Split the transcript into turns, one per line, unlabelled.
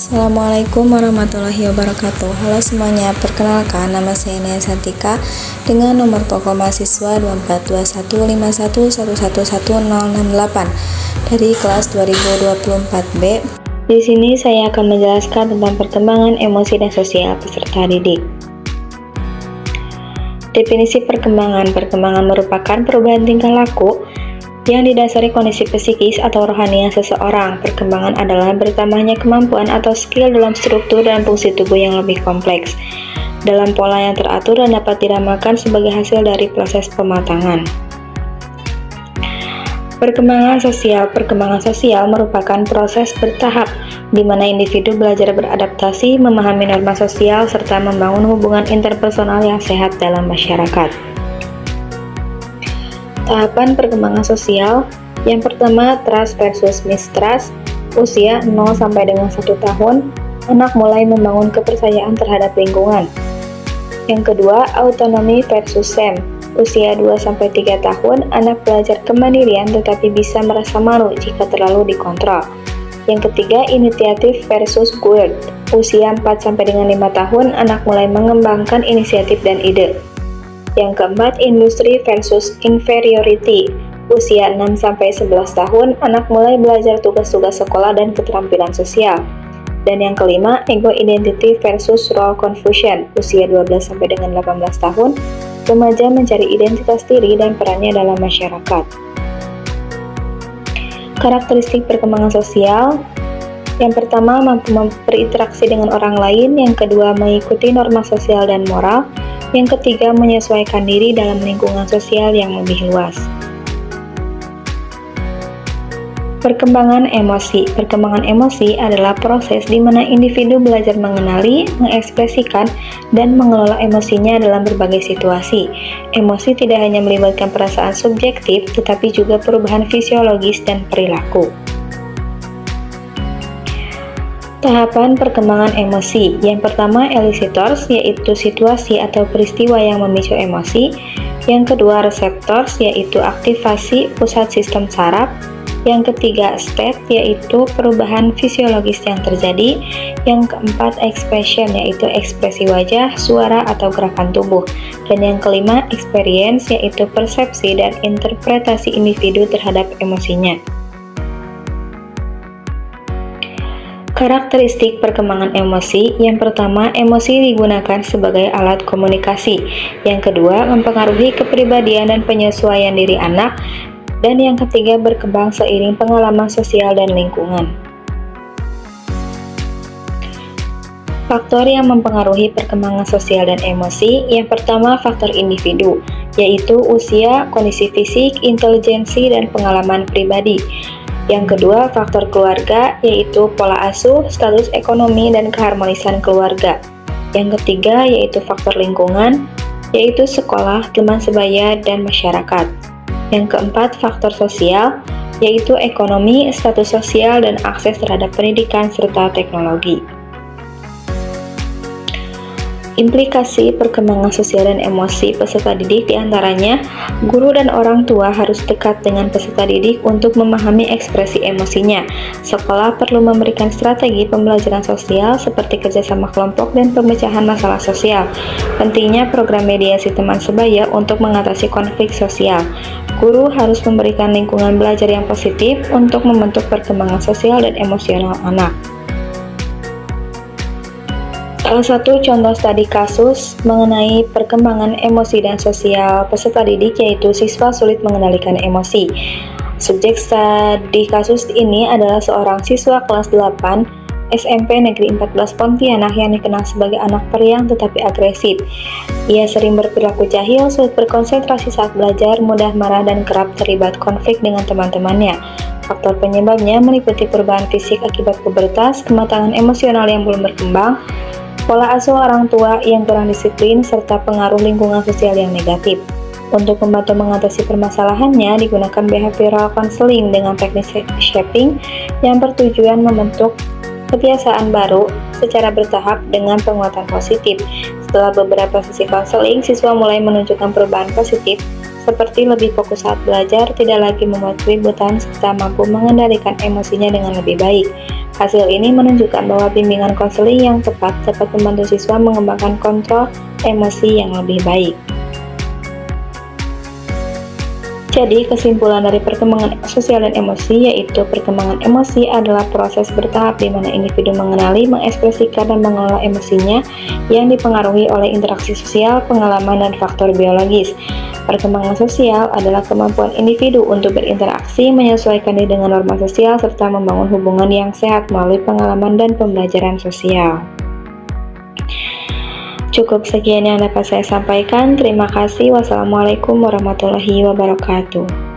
Assalamualaikum warahmatullahi wabarakatuh. Halo semuanya, perkenalkan nama saya Nia Santika dengan nomor pokok mahasiswa 242151111068 dari kelas 2024B. Di sini saya akan menjelaskan tentang perkembangan emosi dan sosial peserta didik. Definisi perkembangan merupakan perubahan tingkah laku yang didasari kondisi psikis atau rohani seseorang. Perkembangan adalah bertambahnya kemampuan atau skill dalam struktur dan fungsi tubuh yang lebih kompleks, dalam pola yang teratur dan dapat diramalkan sebagai hasil dari proses pematangan. Perkembangan sosial merupakan proses bertahap di mana individu belajar beradaptasi, memahami norma sosial, serta membangun hubungan interpersonal yang sehat dalam masyarakat. Tahapan perkembangan sosial. Yang pertama, trust versus mistrust. Usia 0 sampai dengan 1 tahun, anak mulai membangun kepercayaan terhadap lingkungan. Yang kedua, autonomy versus shame. Usia 2 sampai 3 tahun, anak belajar kemandirian tetapi bisa merasa malu jika terlalu dikontrol. Yang ketiga, initiative versus guilt. Usia 4 sampai dengan 5 tahun, anak mulai mengembangkan inisiatif dan ide. Yang keempat, industri versus inferiority. Usia 6-11 tahun, anak mulai belajar tugas-tugas sekolah dan keterampilan sosial. Dan yang kelima, ego identity versus role confusion. Usia 12-18 tahun, remaja mencari identitas diri dan perannya dalam masyarakat. Karakteristik perkembangan sosial. Yang pertama, mampu berinteraksi dengan orang lain. Yang kedua, mengikuti norma sosial dan moral. Yang ketiga, menyesuaikan diri dalam lingkungan sosial yang lebih luas. Perkembangan emosi. Perkembangan emosi adalah proses di mana individu belajar mengenali, mengekspresikan, dan mengelola emosinya dalam berbagai situasi. Emosi tidak hanya melibatkan perasaan subjektif, tetapi juga perubahan fisiologis dan perilaku. Tahapan perkembangan emosi. Yang pertama, elicitators, yaitu situasi atau peristiwa yang memicu emosi. Yang kedua, receptors, yaitu aktivasi pusat sistem saraf. Yang ketiga, state, yaitu perubahan fisiologis yang terjadi. Yang keempat, expression, yaitu ekspresi wajah, suara, atau gerakan tubuh. Dan yang kelima, experience, yaitu persepsi dan interpretasi individu terhadap emosinya. Karakteristik perkembangan emosi. Yang pertama, emosi digunakan sebagai alat komunikasi. Yang kedua, mempengaruhi kepribadian dan penyesuaian diri anak. Dan yang ketiga, berkembang seiring pengalaman sosial dan lingkungan. Faktor yang mempengaruhi perkembangan sosial dan emosi. Yang pertama, faktor individu, yaitu usia, kondisi fisik, intelijensi, dan pengalaman pribadi. Yang kedua, faktor keluarga, yaitu pola asuh, status ekonomi, dan keharmonisan keluarga. Yang ketiga, yaitu faktor lingkungan, yaitu sekolah, teman sebaya, dan masyarakat. Yang keempat, faktor sosial, yaitu ekonomi, status sosial, dan akses terhadap pendidikan serta teknologi. Implikasi perkembangan sosial dan emosi peserta didik diantaranya, guru dan orang tua harus dekat dengan peserta didik untuk memahami ekspresi emosinya. Sekolah perlu memberikan strategi pembelajaran sosial seperti kerjasama kelompok dan pemecahan masalah sosial. Pentingnya program mediasi teman sebaya untuk mengatasi konflik sosial. Guru harus memberikan lingkungan belajar yang positif untuk membentuk perkembangan sosial dan emosional anak. Salah satu contoh studi kasus mengenai perkembangan emosi dan sosial peserta didik yaitu siswa sulit mengendalikan emosi. Subjek studi kasus ini adalah seorang siswa kelas 8 SMP Negeri 14 Pontianak yang dikenal sebagai anak periang tetapi agresif. Ia sering berperilaku jahil, sulit berkonsentrasi saat belajar, mudah marah, dan kerap terlibat konflik dengan teman-temannya. Faktor penyebabnya meliputi perubahan fisik akibat pubertas, kematangan emosional yang belum berkembang, pola asuh orang tua yang kurang disiplin, serta pengaruh lingkungan sosial yang negatif. Untuk membantu mengatasi permasalahannya, digunakan behavioral counseling dengan teknik shaping yang bertujuan membentuk kebiasaan baru secara bertahap dengan penguatan positif. Setelah beberapa sesi konseling, siswa mulai menunjukkan perubahan positif seperti lebih fokus saat belajar, tidak lagi membuat keributan, serta mampu mengendalikan emosinya dengan lebih baik. Hasil ini menunjukkan bahwa bimbingan konseling yang tepat dapat membantu siswa mengembangkan kontrol emosi yang lebih baik. Jadi, kesimpulan dari perkembangan sosial dan emosi yaitu perkembangan emosi adalah proses bertahap di mana individu mengenali, mengekspresikan, dan mengelola emosinya yang dipengaruhi oleh interaksi sosial, pengalaman, dan faktor biologis. Perkembangan sosial adalah kemampuan individu untuk berinteraksi, menyesuaikan diri dengan norma sosial, serta membangun hubungan yang sehat melalui pengalaman dan pembelajaran sosial. Cukup sekian yang dapat saya sampaikan. Terima kasih. Wassalamualaikum warahmatullahi wabarakatuh.